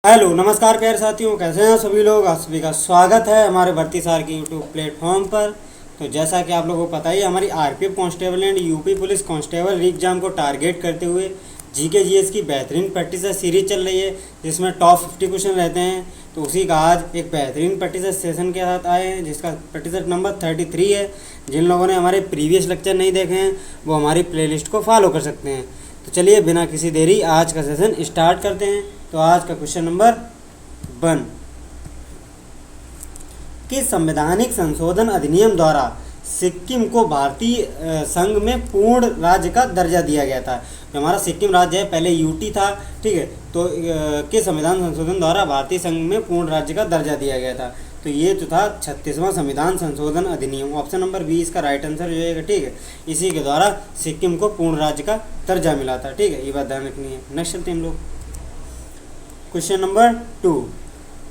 Hello नमस्कार प्यारे साथियों, कैसे हैं सभी लोग। आप सभी का स्वागत है हमारे भर्ती सार के यूट्यूब प्लेटफॉर्म पर। तो जैसा कि आप लोगों को पता ही है, हमारी RPF constable and UP police constable री एग्जाम को टारगेट करते हुए जीके जीएस की बेहतरीन प्रैक्टिस सीरीज चल रही है, जिसमें टॉप 50 क्वेश्चन रहते हैं। तो उसी का आज एक बेहतरीन प्रैक्टिस सेशन के साथ आए हैं, जिसका प्रैक्टिस नंबर 33 है। जिन लोगों ने हमारे प्रीवियस लेक्चर नहीं देखे हैं वो हमारी प्लेलिस्ट को फॉलो कर सकते हैं। तो चलिए बिना किसी देरी आज का सेशन स्टार्ट करते हैं। तो आज का क्वेश्चन नंबर 1, किस संवैधानिक संशोधन अधिनियम द्वारा सिक्किम को भारतीय संघ में पूर्ण राज्य का दर्जा दिया गया था। जो हमारा सिक्किम राज्य है पहले यूटी था, ठीक है। तो किस संविधान संशोधन द्वारा भारतीय संघ में पूर्ण राज्य का दर्जा दिया गया था। तो ये जो था 36वां संविधान संशोधन अधिनियम। ऑप्शन नंबर 20 का राइट आंसर हो जाएगा, ठीक है। इसी के द्वारा सिक्किम को पूर्ण राज्य का दर्जा मिला था, ठीक है। ये बात ध्यान रखनी है। नेक्स्ट चलते हैं हम लोग क्वेश्चन नंबर 2,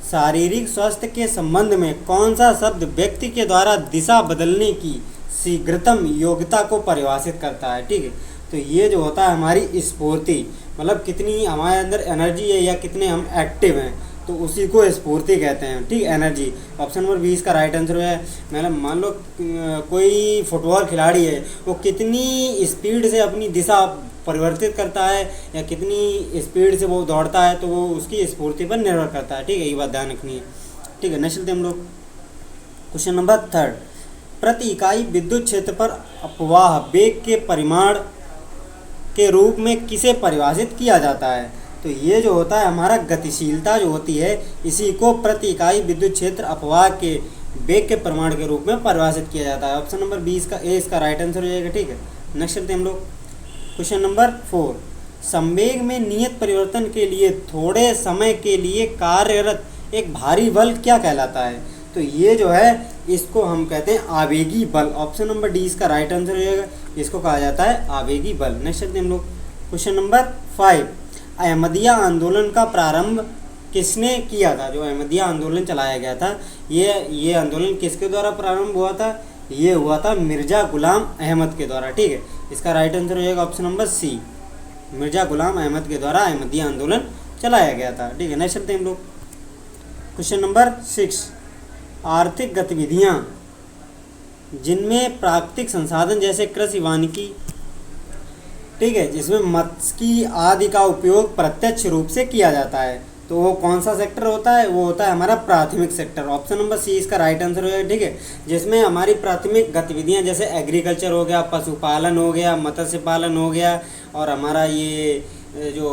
शारीरिक स्वास्थ्य के संबंध में कौन सा शब्द व्यक्ति के द्वारा दिशा बदलने की शीघ्रतम योग्यता को परिभाषित करता है, ठीक है। तो ये जो होता है हमारी स्फूर्ति, मतलब कितनी हमारे अंदर एनर्जी है या कितने हम एक्टिव हैं, तो उसी को स्फूर्ति कहते हैं, ठीक, एनर्जी। ऑप्शन नंबर 20 का राइट आंसर है। मतलब मान लो कोई फुटबॉल खिलाड़ी है, वो कितनी स्पीड से अपनी दिशा परिवर्तित करता है या कितनी स्पीड से वो दौड़ता है, तो वो उसकी स्फूर्ति पर निर्भर करता है, ठीक है। ये बात ध्यान रखनी है, ठीक है। नेक्स्ट चलते हम लोग क्वेश्चन नंबर 3, प्रति इकाई विद्युत क्षेत्र पर अपवाह वेग के परिमाण के रूप में किसे परिभाषित किया जाता है। तो ये जो होता है हमारा गतिशीलता जो होती है, इसी को प्रति इकाई विद्युत क्षेत्र अपवाह के वेग के परिमाण के रूप में परिभाषित किया जाता है। ऑप्शन नंबर 20 का ए इसका राइट आंसर हो जाएगा, ठीक है। नेक्स्ट चलते हम लोग क्वेश्चन नंबर 4, संवेग में नियत परिवर्तन के लिए थोड़े समय के लिए कार्यरत एक भारी बल क्या कहलाता है। तो ये जो है इसको हम कहते हैं आवेगी बल। ऑप्शन नंबर डी इसका राइट आंसर हो जाएगा, इसको कहा जाता है आवेगी बल। नेक्स्ट चलते हम लोग क्वेश्चन नंबर 5, अहमदिया आंदोलन का प्रारंभ किसने किया था। जो अहमदिया आंदोलन चलाया गया था, ये आंदोलन किसके द्वारा प्रारंभ हुआ था। ये हुआ था मिर्ज़ा गुलाम अहमद के द्वारा, ठीक है। इसका राइट आंसर हो जाएगा ऑप्शन नंबर सी, मिर्ज़ा गुलाम अहमद के द्वारा अहमदिया आंदोलन चलाया गया था, ठीक है। नेक्स्ट चलते हैं हम लोग क्वेश्चन नंबर 6, आर्थिक गतिविधियाँ जिनमें प्राकृतिक संसाधन जैसे कृषि वानिकी, ठीक है, जिसमें मत्स्य आदि का उपयोग प्रत्यक्ष रूप से किया जाता है, तो वो कौन सा सेक्टर होता है। वो होता है हमारा प्राथमिक सेक्टर। ऑप्शन नंबर सी इसका राइट आंसर हो जाएगा, ठीक है। जिसमें हमारी प्राथमिक गतिविधियां जैसे एग्रीकल्चर हो गया, पशुपालन हो गया, मत्स्य पालन हो गया, और हमारा ये जो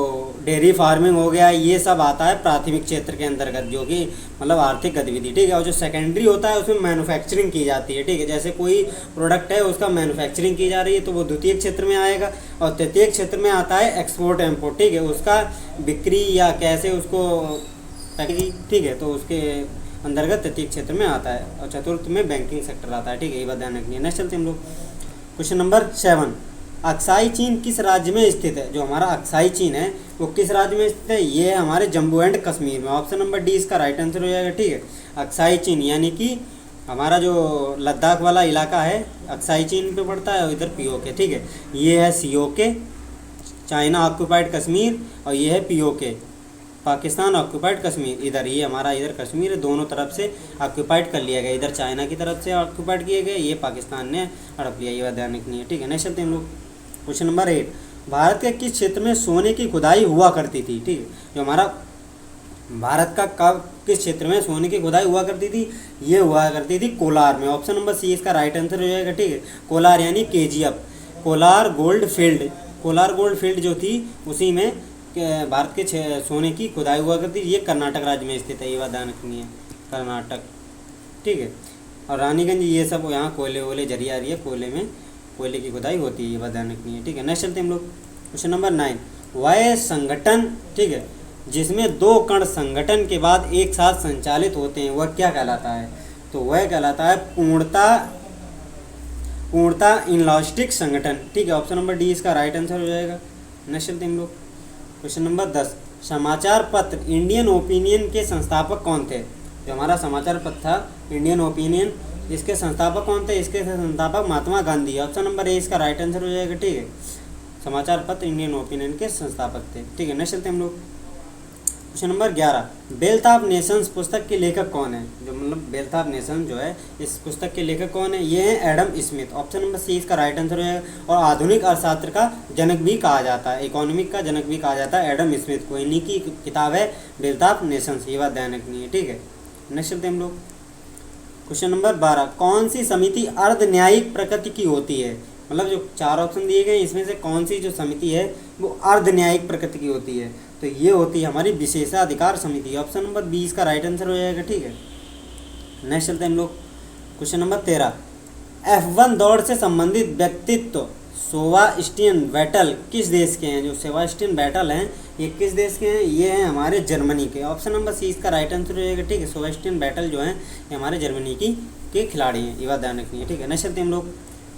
डेयरी फार्मिंग हो गया, ये सब आता है प्राथमिक क्षेत्र के अंतर्गत, जो कि मतलब आर्थिक गतिविधि, ठीक है। और जो सेकेंडरी होता है उसमें मैन्युफैक्चरिंग की जाती है, ठीक है। जैसे कोई प्रोडक्ट है उसका मैन्युफैक्चरिंग की जा रही है, तो वो द्वितीय क्षेत्र में आएगा। और तृतीय क्षेत्र में आता है एक्सपोर्ट इम्पोर्ट, ठीक है, उसका बिक्री या कैसे उसको पैकेजिंग, ठीक है, तो उसके अंतर्गत तृतीय क्षेत्र में आता है। और चतुर्थ में बैंकिंग सेक्टर आता है, ठीक है। ये बात ध्यान रखनी है। नेक्स्ट चलते हम लोग क्वेश्चन नंबर 7, अक्साई चीन किस राज्य में स्थित है। जो हमारा अक्साई चीन है वो किस राज्य में स्थित है। ये है हमारे जम्मू एंड कश्मीर में। ऑप्शन नंबर डी इसका राइट आंसर हो जाएगा, ठीक है। अक्साई चीन यानी कि हमारा जो लद्दाख वाला इलाका है अक्साई चीन पे पड़ता है, और इधर पीओके, ठीक है। ये है सीओके चाइना ऑक्यूपाइड कश्मीर, और ये है पीओके पाकिस्तान ऑक्यूपाइड कश्मीर। इधर ये हमारा इधर कश्मीर है, दोनों तरफ से ऑक्यूपाइड कर लिया गया। इधर चाइना की तरफ से ऑक्यूपाइड किए गए, ये पाकिस्तान ने हड़प लिया। ये बात ध्यान रखनी है, ठीक है। नेक्स्ट चलते हैं हम लोग क्वेश्चन नंबर 8, भारत के किस क्षेत्र में सोने की खुदाई हुआ करती थी, ठीक है। जो हमारा भारत का कब किस क्षेत्र में सोने की खुदाई हुआ करती थी, ये हुआ करती थी कोलार में। ऑप्शन नंबर सी इसका राइट आंसर हो जाएगा, ठीक है। कोलार यानी KGF, Kolar gold field. Kolar gold field जो थी उसी में भारत के सोने की खुदाई हुआ करती थी। ये कर्नाटक राज्य में स्थित है, ये बात ध्यान रखनी है, कर्नाटक, ठीक है। और रानीगंज ये सब यहाँ कोयले वोले जरिए आ रही है, कोयले की खुदाई होती है, ये बात ध्यान रखनी है, ठीक है। नेक्स्ट चलते हम लोग क्वेश्चन नंबर 9, वह संगठन, ठीक है, जिसमें 2 कण संगठन के बाद एक साथ संचालित होते हैं, वह क्या कहलाता है। तो वह कहलाता है पूर्णता इनलास्टिक संगठन, ठीक है। ऑप्शन नंबर डी इसका राइट आंसर हो जाएगा। नेक्स्ट चलते हम लोग क्वेश्चन नंबर 10, समाचार पत्र इंडियन ओपिनियन के संस्थापक कौन थे। जो हमारा समाचार पत्र था इंडियन ओपिनियन, इसके संस्थापक कौन थे। इसके संस्थापक Mahatma Gandhi. Option number A इसका राइट आंसर हो जाएगा, ठीक है। समाचार पत्र इंडियन ओपिनियन के संस्थापक थे, ठीक है। नेक्स्ट चलते हम लोग question number 11, wealth of Nations पुस्तक के लेखक कौन है? जो मतलब वेल्थ ऑफ नेशन जो है इस पुस्तक के लेखक कौन है? ये है Adam Smith. Option number C इसका राइट आंसर है। और आधुनिक अर्थशास्त्र का जनक भी कहा जाता है, इकोनॉमिक का जनक भी कहा जाता है एडम स्मिथ को। इन्हीं की किताब है वेल्थ ऑफ नेशंस, ये बात ध्यान रखनी है, ठीक है। नेक्स्ट चलते हम लोग क्वेश्चन नंबर 12, कौन सी समिति अर्ध न्यायिक प्रकृति की होती है? मतलब जो 4 ऑप्शन दिए गए इसमें से कौन सी जो समिति है वो अर्ध न्यायिक प्रकृति की होती है? तो ये होती है हमारी विशेषाधिकार समिति। ऑप्शन नंबर 20 का राइट आंसर हो जाएगा, ठीक है। नेक्स्ट चलते हैं हम लोग क्वेश्चन नंबर 13, F1 दौड़ से संबंधित व्यक्तित्व सेबास्टियन वेटल किस देश के हैं? जो सेबास्टियन वेटल हैं ये किस देश के हैं? ये हैं हमारे जर्मनी के। ऑप्शन नंबर सी इसका राइट आंसर हो जाएगा, ठीक है। सेबास्टियन वेटल जो हैं ये हमारे जर्मनी के खिलाड़ी हैं, ये बात ध्यान रखनी है, ठीक है। नेक्स्ट चलते हैं हम लोग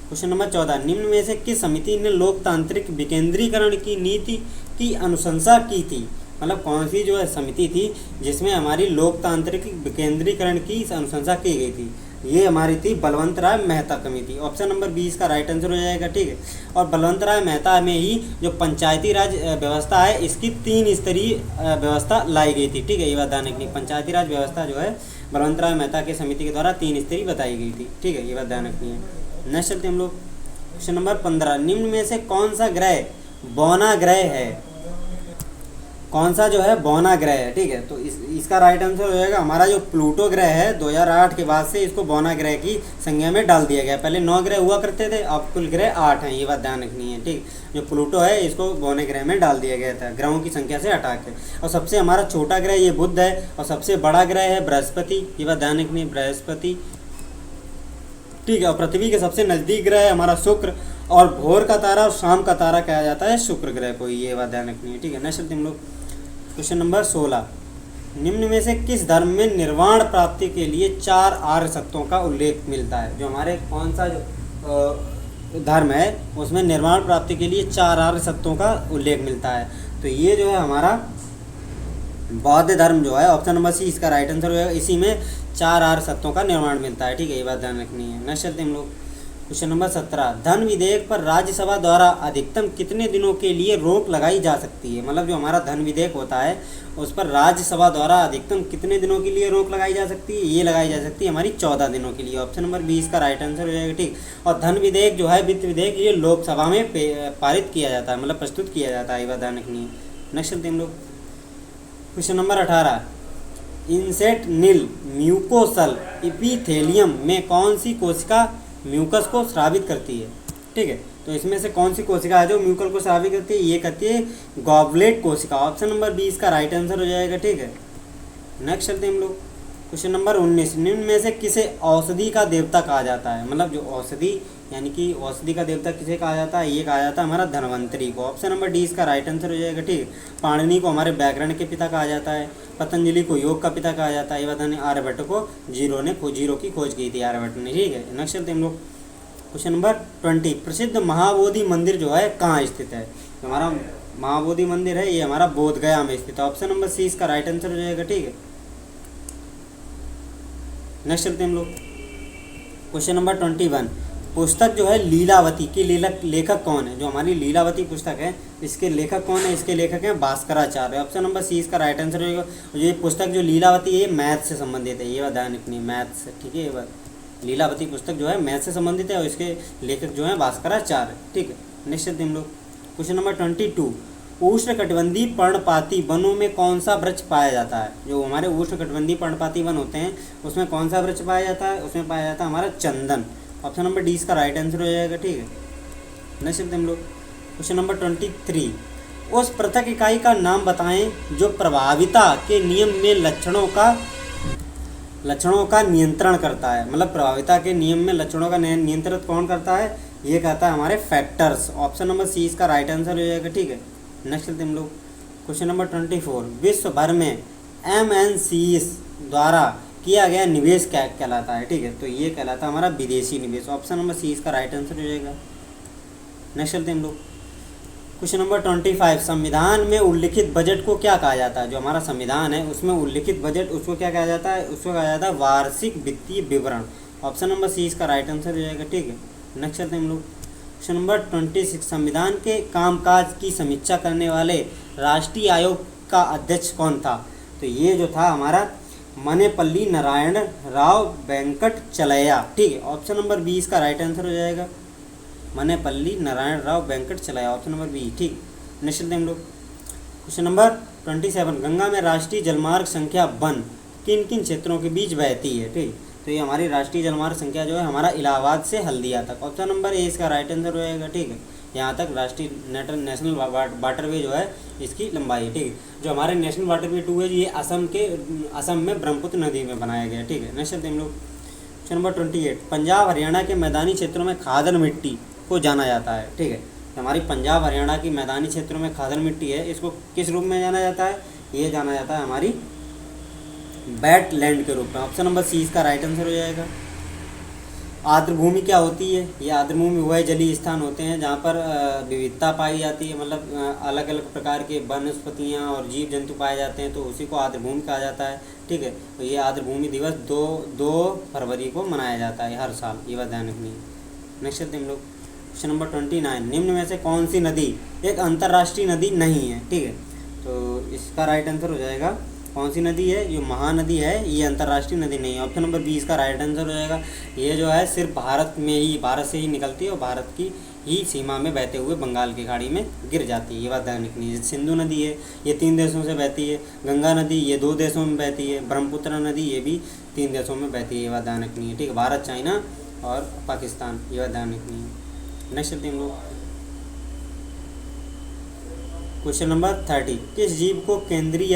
क्वेश्चन नंबर 14, निम्न में से किस समिति ने लोकतांत्रिक विकेंद्रीकरण की नीति की अनुशंसा की थी? मतलब कौन सी जो है समिति थी जिसमें हमारी लोकतांत्रिक विकेंद्रीकरण की अनुशंसा की गई थी? ये हमारी थी बलवंत राय मेहता कमेटी। ऑप्शन नंबर 20 का राइट आंसर हो जाएगा, ठीक है। और बलवंत राय मेहता में ही जो पंचायती राज व्यवस्था है इसकी 3 स्तरीय व्यवस्था लाई गई थी, ठीक है। ये बात ध्यान रखनी, पंचायती राज व्यवस्था जो है बलवंत राय मेहता की समिति के द्वारा 3 स्तरीय बताई गई थी, ठीक है। ये बात ध्यान रखनी है। नेक्स्ट चलते हम लोग क्वेश्चन नंबर 15, निम्न में से कौन सा ग्रह बौना ग्रह है? कौन सा जो है बौना ग्रह है, ठीक है। तो इसका राइट आंसर हो जाएगा हमारा जो प्लूटो ग्रह है 2008 के बाद से इसको बौना ग्रह की संज्ञा में डाल दिया गया। पहले 9 ग्रह हुआ करते थे, अब कुल ग्रह 8 हैं, ये बात ध्यान रखनी है, ठीक। जो प्लूटो है इसको बौने ग्रह में डाल दिया गया था ग्रहों की संख्या से हटा के। और सबसे हमारा छोटा ग्रह ये बुध है और सबसे बड़ा ग्रह है बृहस्पति, ये बात ध्यान रखनी है, बृहस्पति, ठीक है। और पृथ्वी के सबसे नज़दीक ग्रह है हमारा शुक्र, और भोर का तारा और शाम का तारा कहा जाता है शुक्र ग्रह को, ये बात ध्यान रखनी है, ठीक है। नेक्स्ट हम लोग क्वेश्चन नंबर 16, निम्न में से किस धर्म में निर्वाण प्राप्ति के लिए 4 आर्य सत्यों का उल्लेख मिलता है? जो हमारे कौन सा जो धर्म है उसमें निर्वाण प्राप्ति के लिए 4 आर्य सत्यों का उल्लेख मिलता है? तो ये जो है हमारा बौद्ध धर्म जो है, ऑप्शन नंबर सी इसका राइट आंसर होगा। इसी में 4 आर्य सत्यों का निर्माण मिलता है, ठीक है। ये बात ध्यान रखनी है। नेक्स्ट चलते हम लोग क्वेश्चन नंबर 17, धन विधेयक पर राज्यसभा द्वारा अधिकतम कितने दिनों के लिए रोक लगाई जा सकती है? मतलब जो हमारा धन विधेयक होता है उस पर राज्यसभा द्वारा अधिकतम कितने दिनों के लिए रोक लगाई जा सकती है? ये लगाई जा सकती है हमारी 14 दिनों के लिए। ऑप्शन नंबर 20 का राइट आंसर हो जाएगा, ठीक। और धन विधेयक जो है वित्त विधेयक ये लोकसभा में पारित किया जाता है, मतलब प्रस्तुत किया जाता है, ये बात ध्यान रखनी है। नेक्स्ट चलते हम लोग क्वेश्चन नंबर 18, इंसेट नील म्यूकोसल एपिथेलियम में कौन सी कोशिका म्यूकस को स्रावित करती है? ठीक है, तो इसमें से कौन सी कोशिका है जो म्यूकस को स्रावित करती है? ये करती है गॉबलेट कोशिका। ऑप्शन नंबर 20 का राइट आंसर हो जाएगा, ठीक है। नेक्स्ट चलते हैं हम लोग क्वेश्चन नंबर 19, निम्न में से किसे औषधि का देवता कहा जाता है? मतलब जो औषधि यानी कि औषधि का देवता किसे कहा जाता है? ये कहा जाता है हमारा धन्वंतरी को। ऑप्शन नंबर 20 का राइट आंसर हो जाएगा, ठीक। पाणिनि को हमारे व्याकरण के पिता कहा जाता है, पतंजलि को योग का पिता कहा जाता है, ये बताने आर्यभट्ट को जीरो की खोज की थी आर्यभट्ट ने, ठीक है। नेक्स्ट चलते हम लोग क्वेश्चन नंबर 20, प्रसिद्ध महाबोधि मंदिर जो है कहाँ स्थित है? हमारा महाबोधि मंदिर है ये हमारा बोध गया में स्थित है। ऑप्शन नंबर सी इसका राइट आंसर हो जाएगा, ठीक है। नेक्स्ट चलते हैं हम लोग क्वेश्चन नंबर 21, पुस्तक जो है लीलावती के लेखक कौन है? जो हमारी लीलावती पुस्तक है इसके लेखक कौन है? इसके लेखक हैं भास्कराचार्य। ऑप्शन नंबर सी इसका राइट आंसर होगा। ये पुस्तक जो लीलावती है ये मैथ से संबंधित है, ये बात ध्यान रखनी है, मैथ से, ठीक है। ये बात लीलावती पुस्तक जो है मैथ से संबंधित है और इसके लेखक जो है भास्कराचार्य, ठीक है। नेक्स्ट चलते हम लोग क्वेश्चन नंबर 22, उष्णकटिबंधीय पर्णपाती वनों में कौन सा वृक्ष पाया जाता है? जो हमारे उष्णकटिबंधीय पर्णपाती वन होते हैं उसमें कौन सा वृक्ष पाया जाता है? उसमें पाया जाता है हमारा चंदन। ऑप्शन नंबर 20 का राइट आंसर हो जाएगा, ठीक है। नेक्स्ट चलते हम लोग क्वेश्चन नंबर 23, उस पृथक इकाई का नाम बताएं जो प्रभाविता के नियम में लक्षणों का नियंत्रण करता है। मतलब प्रभाविता के नियम में लक्षणों का नियंत्रित कौन करता है? ये कहता है हमारे फैक्टर्स। ऑप्शन नंबर सी इसका राइट आंसर हो जाएगा, ठीक है। नेक्स्ट चलते हम लोग क्वेश्चन नंबर 24, विश्व भर में MNCs द्वारा किया गया निवेश क्या कहलाता है? ठीक है, तो ये कहलाता है हमारा विदेशी निवेश। ऑप्शन नंबर सी इसका राइट आंसर हो जाएगा। नेक्स्ट चलते हम लोग क्वेश्चन नंबर 25, संविधान में उल्लिखित बजट को क्या कहा जाता है? जो हमारा संविधान है उसमें उल्लिखित बजट उसको क्या कहा जाता है? उसको कहा जाता है वार्षिक वित्तीय विवरण। ऑप्शन नंबर सी इसका राइट आंसर हो जाएगा, ठीक है। नेक्स्ट चलते हम लोग क्वेश्चन नंबर 26, संविधान के कामकाज की समीक्षा करने वाले राष्ट्रीय आयोग का अध्यक्ष कौन था? तो ये जो था हमारा मनेपल्ली नारायण राव वेंकट चलैया। ठीक है, ऑप्शन नंबर 20 का राइट आंसर हो जाएगा मनेपल्ली नारायण राव वेंकट चलैया, ऑप्शन नंबर 20। ठीक, नेक्स्ट हम लोग क्वेश्चन नंबर 27, गंगा में राष्ट्रीय जलमार्ग संख्या 1 किन किन क्षेत्रों के बीच बहती है? ठीक, तो ये हमारी राष्ट्रीय जलमार्ग संख्या जो है हमारा इलाहाबाद से हल्दिया तक, ऑप्शन नंबर ए इसका राइट आंसर हो जाएगा। ठीक है, यहाँ तक राष्ट्रीय नेशनल वाटरवे जो है इसकी लंबाई है। ठीक है, जो हमारे नेशनल वाटरवे 2 है ये असम में ब्रह्मपुत्र नदी में बनाया गया है। ठीक है, नेक्स्ट हम लोग क्वेश्चन नंबर 28, पंजाब हरियाणा के मैदानी क्षेत्रों में खादर मिट्टी को जाना जाता है। ठीक है, हमारी पंजाब हरियाणा की मैदानी क्षेत्रों में खादर मिट्टी है, इसको किस रूप में जाना जाता है? ये जाना जाता है हमारी वेटलैंड के रूप में, ऑप्शन नंबर सी इसका राइट आंसर हो जाएगा। आर्द्रभूमि क्या होती है? ये आर्द्रभूमि वह जलीय स्थान होते हैं जहाँ पर विविधता पाई जाती है, मतलब अलग अलग प्रकार के वनस्पतियाँ और जीव जंतु पाए जाते हैं, तो उसी को आर्द्रभूमि कहा जाता है। ठीक है, तो ये आर्द्रभूमि दिवस 2 फरवरी को मनाया जाता है हर साल, ये बात ध्यान रखनी है। नेक्स्ट हम लोग क्वेश्चन नंबर 29, निम्न में से कौन सी नदी एक अंतर्राष्ट्रीय नदी नहीं है? ठीक है, तो इसका राइट आंसर हो जाएगा कौन सी नदी है? जो महानदी है ये अंतर्राष्ट्रीय नदी नहीं है, ऑप्शन नंबर 20 का राइट आंसर हो जाएगा। ये जो है सिर्फ भारत से ही निकलती है और भारत की ही सीमा में बहते हुए बंगाल की खाड़ी में गिर जाती है, ये बात ध्यान रखनी है। सिंधु नदी है ये 3 देशों से बहती है, गंगा नदी ये 2 देशों में बहती है, ब्रह्मपुत्र नदी ये भी 3 देशों में बहती है, ये बात ध्यान रखनी है। ठीक है, भारत, चाइना और पाकिस्तान, ये बात ध्यान रखनी है। नेक्स्ट हम लोग क्वेश्चन नंबर 30, किस जीव को केंद्रीय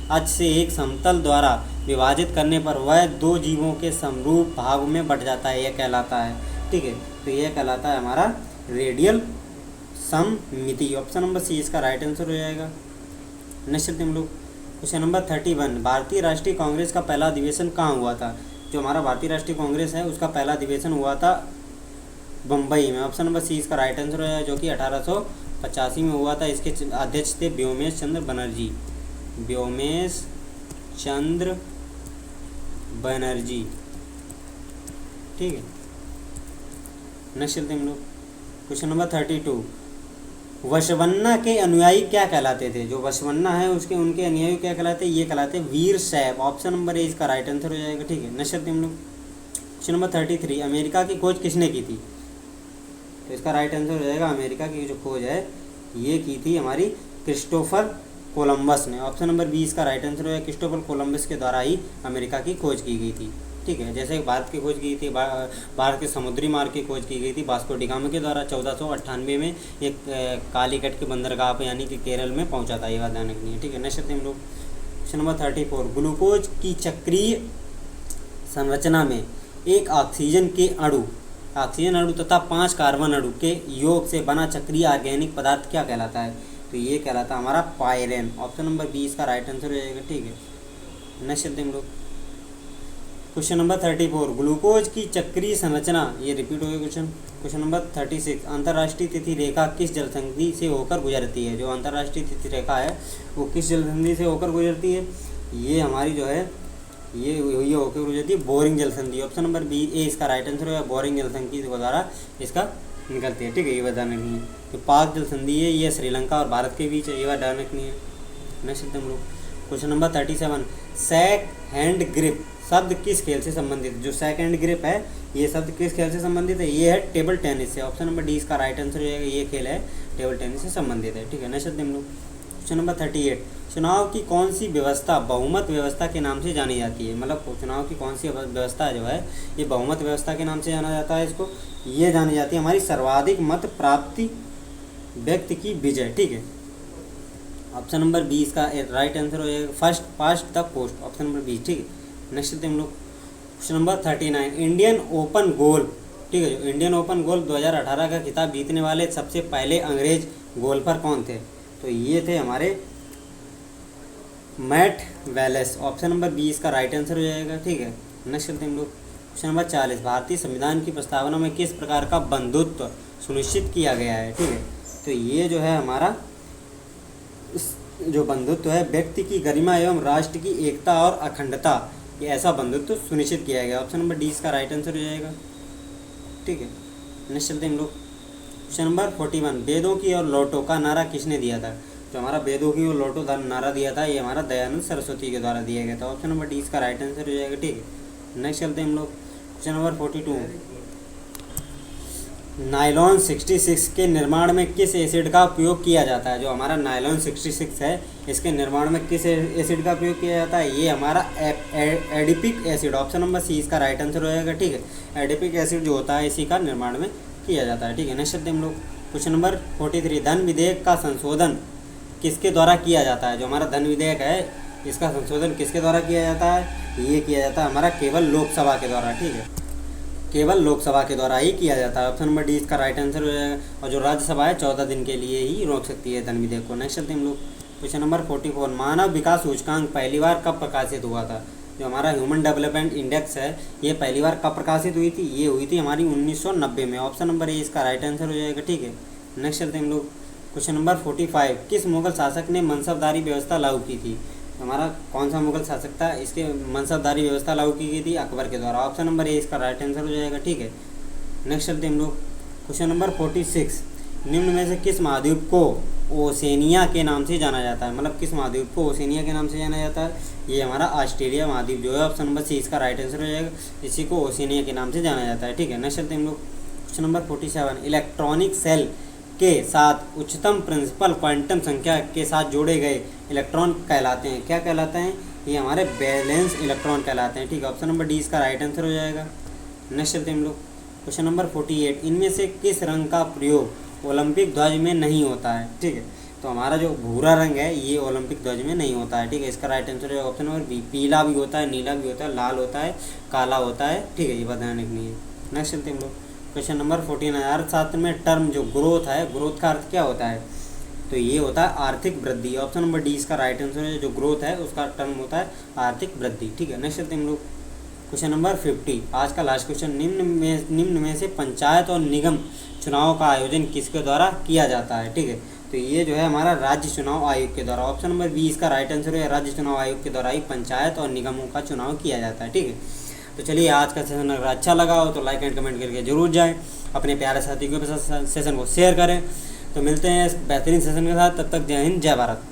अक्ष से एक समतल द्वारा विभाजित करने पर वह 2 जीवों के समरूप भाग में बट जाता है? यह कहलाता है, ठीक है, तो यह कहलाता है हमारा रेडियल सममिति, ऑप्शन नंबर सी इसका राइट आंसर हो जाएगा। नेक्स्ट हम लोग क्वेश्चन नंबर 31, भारतीय राष्ट्रीय कांग्रेस का पहला अधिवेशन कहाँ हुआ था? जो हमारा भारतीय राष्ट्रीय कांग्रेस है उसका पहला अधिवेशन हुआ था बम्बई में, ऑप्शन नंबर सी इसका राइट आंसर हो जाएगा, जो कि 1885 में हुआ था। इसके अध्यक्ष थे व्योमेश चंद्र बनर्जी, व्योमेश चंद्र बनर्जी। ठीक है, नेक्स्ट चलते हम लोग क्वेश्चन नंबर 32, वशवन्ना के अनुयायी क्या कहलाते थे? जो वशवन्ना है उसके उनके अनुयायी क्या कहलाते हैं? ये कहलाते हैं वीर शैव, ऑप्शन नंबर ए इसका राइट आंसर हो जाएगा। ठीक है, नेक्स्ट चलते हम लोग क्वेश्चन नंबर 33, अमेरिका की खोज किसने की थी? तो इसका राइट आंसर हो जाएगा अमेरिका की जो खोज है ये की थी हमारी क्रिस्टोफर कोलंबस ने, ऑप्शन नंबर 20 का राइट आंसर हो जाएगा। क्रिस्टोफर कोलंबस के द्वारा ही अमेरिका की खोज की गई थी। ठीक है, जैसे भारत की खोज की थी, भारत के समुद्री मार्ग की खोज की गई थी वास्को डी गामा के द्वारा 1498 में एक कालीकट के बंदरगाह पर यानी कि केरल में पहुंचा था, ये बात ध्यान रखनी है। ठीक है, नेक्स्ट हम लोग क्वेश्चन नंबर 34, ग्लूकोज की चक्रीय संरचना में एक ऑक्सीजन अणु तथा 5 कार्बन अणु के योग से बना चक्रीय ऑर्गेनिक पदार्थ क्या कहलाता है? तो ये कहलाता है हमारा पायरेन, ऑप्शन नंबर 20 का राइट आंसर हो जाएगा। ठीक है, नेक्स्ट चलते हम लोग क्वेश्चन नंबर 34, ग्लूकोज की चक्रीय संरचना, ये रिपीट हो गया क्वेश्चन नंबर 36, अंतर्राष्ट्रीय तिथि रेखा किस जलसंधि से होकर गुजरती है? जो अंतर्राष्ट्रीय तिथि रेखा है वो किस जलसंधि से होकर गुजरती है? ये हमारी जो है ये होकर गुजरती है बोरिंग जलसंधि, ऑप्शन नंबर बी ए इसका राइट आंसर होगा। बोरिंग जलसंधि के द्वारा इसका निकलती है। ठीक है, ये बात ध्यान रखनी है। तो पाक जलसंधि है ये श्रीलंका और भारत के बीच है, ये बात ध्यान रखनी है। नेक्स्ट हम लोग क्वेश्चन नंबर 37, सेक हैंड ग्रिप शब्द किस खेल से संबंधित है? जो सेक हैंड ग्रिप है ये शब्द किस खेल से संबंधित है? ये है टेबल टेनिस से, ऑप्शन नंबर डी इसका राइट आंसर हो जाएगा। ये खेल है टेबल टेनिस से संबंधित है। ठीक है, नेक्स्ट हम लोग क्वेश्चन नंबर 38, चुनाव की कौन सी व्यवस्था बहुमत व्यवस्था के नाम से जानी जाती है? मतलब चुनाव की कौन सी व्यवस्था जो है ये बहुमत व्यवस्था के नाम से जाना जाता है। इसको ये जानी जाती है हमारी सर्वाधिक मत प्राप्ति व्यक्ति की विजय। ठीक है, ऑप्शन नंबर 20 का राइट आंसर हो जाएगा first past the post, option number 20। ठीक है, नेक्स्ट हम लोग question number 39, Indian open golf. ठीक है, जो इंडियन ओपन गोल्फ 2018 का खिताब जीतने वाले सबसे पहले अंग्रेज गोल्फर कौन थे? तो ये थे हमारे मैट वेलेस, ऑप्शन नंबर 20 का राइट आंसर हो जाएगा। ठीक है, नेक्स्ट चलते हम लोग क्वेश्चन नंबर 40, भारतीय संविधान की प्रस्तावना में किस प्रकार का बंधुत्व सुनिश्चित किया गया है? ठीक है, तो ये जो है हमारा जो बंधुत्व है व्यक्ति की गरिमा एवं राष्ट्र की एकता और अखंडता, ये ऐसा बंधुत्व सुनिश्चित किया गया, ऑप्शन नंबर 20 का राइट आंसर हो जाएगा। ठीक है, नेक्स्ट चलते हम लोग क्वेश्चन नंबर 41, वेदों की और लौटो का नारा किसने दिया था? जो हमारा वेदों की और लौटो धर्म नारा दिया था, ये हमारा दयानंद सरस्वती के द्वारा दिया गया था। ऑप्शन नंबर डी इसका राइट आंसर हो जाएगा। ठीक है, नेक्स्ट चलते हैं हम लोग क्वेश्चन नंबर 42। नायलॉन 66 के निर्माण में किस एसिड का उपयोग किया जाता है? जो हमारा नायलॉन 66 है, इसके निर्माण में किस एसिड का उपयोग किया जाता है? ये हमारा adipic acid, option number C इसका राइट आंसर हो जाएगा। ठीक है, एडिपिक एसिड जो होता है इसी का निर्माण में किया जाता है। ठीक है, नेक्स्ट हम लोग क्वेश्चन नंबर 43। धन विधेयक का संशोधन किसके द्वारा किया जाता है? जो हमारा धन विधेयक है, इसका संशोधन किसके द्वारा किया जाता है? ये किया जाता है हमारा केवल लोकसभा के द्वारा। ठीक है, केवल लोकसभा के द्वारा ही किया जाता है। ऑप्शन नंबर डी इसका राइट आंसर हो जाएगा। और जो राज्यसभा है 14 दिन के लिए ही रोक सकती है धन विधेयक को। नेक्स्ट चलते हैं हम लोग क्वेश्चन नंबर 44। मानव विकास सूचकांक पहली बार कब प्रकाशित हुआ था? जो हमारा ह्यूमन डेवलपमेंट इंडेक्स है, ये पहली बार कब प्रकाशित हुई थी? ये हुई थी हमारी 1990 में। ऑप्शन नंबर ए इसका राइट आंसर हो जाएगा। ठीक है, नेक्स्ट चलते हैं हम लोग क्वेश्चन नंबर 45। किस मुगल शासक ने मनसबदारी व्यवस्था लागू की थी? हमारा कौन सा मुगल शासक था, इसके मनसबदारी व्यवस्था लागू की गई थी? अकबर के द्वारा। ऑप्शन नंबर ए इसका राइट आंसर हो जाएगा। ठीक है, नेक्स्ट चलते हैं हम लोग क्वेश्चन नंबर 46। निम्न में से किस महाद्वीप को ओसेनिया के नाम से जाना जाता है? मतलब किस महाद्वीप को ओसेनिया के नाम से जाना जाता है? ये हमारा ऑस्ट्रेलिया महाद्वीप जो है, ऑप्शन नंबर सी इसका राइट आंसर हो जाएगा। इसी को ओसेनिया के नाम से जाना जाता है। ठीक है, नेक्स्ट चलते हैं हम लोग क्वेश्चन नंबर 47। इलेक्ट्रॉनिक सेल के साथ उच्चतम प्रिंसिपल क्वांटम संख्या के साथ जोड़े गए इलेक्ट्रॉन कहलाते हैं? क्या कहलाते हैं? ये हमारे बैलेंस इलेक्ट्रॉन कहलाते हैं। ठीक है, ऑप्शन नंबर डी इसका राइट आंसर हो जाएगा। नेक्स्ट चलते हैं हम लोग क्वेश्चन नंबर 48। इनमें से किस रंग का प्रयोग ओलंपिक ध्वज में नहीं होता है? ठीक है, तो हमारा जो भूरा रंग है ये ओलंपिक ध्वज में नहीं होता है। ठीक है, इसका राइट आंसर है ऑप्शन नंबर बी। पीला भी होता है, नीला भी होता है, लाल होता है, काला होता है। ठीक है, ये बताने के लिए। नेक्स्ट चलते हैं हम लोग क्वेश्चन नंबर 49। अर्थशास्त्र में टर्म जो ग्रोथ है, ग्रोथ का अर्थ क्या होता है? तो ये होता है आर्थिक वृद्धि। ऑप्शन नंबर डी इसका राइट आंसर है। जो ग्रोथ है उसका टर्म होता है आर्थिक वृद्धि। ठीक है, नेक्स्ट चलते हैं हम लोग क्वेश्चन नंबर 50। आज का लास्ट क्वेश्चन। निम्न में से पंचायत और निगम चुनाव का आयोजन किसके द्वारा किया जाता है? ठीक है, तो ये जो है हमारा राज्य चुनाव आयोग के द्वारा। ऑप्शन नंबर बी इसका राइट आंसर है। राज्य चुनाव आयोग के द्वारा ही पंचायत और निगमों का चुनाव किया जाता है। ठीक है, तो चलिए आज का सेशन अगर अच्छा लगा हो तो लाइक एंड कमेंट करके जरूर जाएं, अपने प्यारे साथियों के साथ सेशन को शेयर करें। तो मिलते हैं इस बेहतरीन सेशन के साथ, तब तक जय हिंद जय भारत।